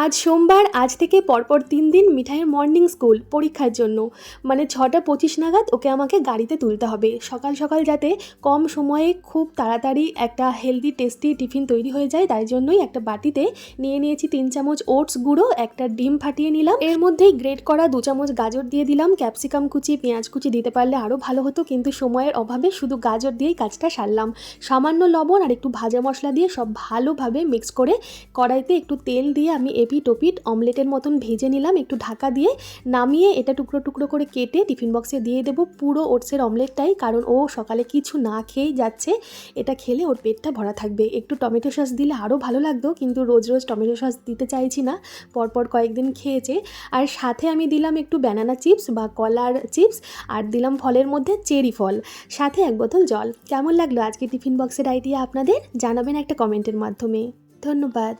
আজ সোমবার, আজ থেকে পরপর 3 দিন মিঠাইয়ের মর্নিং স্কুল পরীক্ষার জন্য। মানে 6টা 25 নাগাদ ওকে আমাকে গাড়িতে তুলতে হবে। সকাল সকাল যাতে কম সময়ে খুব তাড়াতাড়ি একটা হেলদি টেস্টি টিফিন তৈরি হয়ে যায়, তাই জন্যই একটা বাটিতে নিয়ে নিয়েছি 3 চামচ ওটস গুঁড়ো, একটা ডিম ফাটিয়ে নিলাম, এর মধ্যেই গ্রেট করা 2 চামচ গাজর দিয়ে দিলাম, ক্যাপসিকাম কুচি, পেঁয়াজ কুচি দিতে পারলে আরও ভালো হতো, কিন্তু সময়ের অভাবে শুধু গাজর দিয়েই কাজটা সারলাম। সামান্য লবণ আর একটু ভাজা মশলা দিয়ে সব ভালোভাবে মিক্স করে কড়াইতে একটু তেল দিয়ে আমি এপিট ওপিট অমলেটের মতন ভেজে নিলাম, একটু ঢাকা দিয়ে নামিয়ে এটা টুকরো টুকরো করে কেটে টিফিন বক্সে দিয়ে দেবো পুরো ওটসের অমলেটটাই, কারণ ও সকালে কিছু না খেয়েই যাচ্ছে। এটা খেলে ওর পেটটা ভরা থাকবে। একটু টমেটো সস দিলে আরও ভালো লাগতো, কিন্তু রোজ রোজ টমেটো সস দিতে চাইছি না, পরপর কয়েকদিন খেয়েছে। আর সাথে আমি দিলাম একটু ব্যানানা চিপস বা কলার চিপস, আর দিলাম ফলের মধ্যে চেরি ফল, সাথে 1 বোতল জল। কেমন লাগলো আজকে টিফিন বক্সের আইডিয়া আপনাদের? জানাবেন একটা কমেন্টের মাধ্যমে। ধন্যবাদ।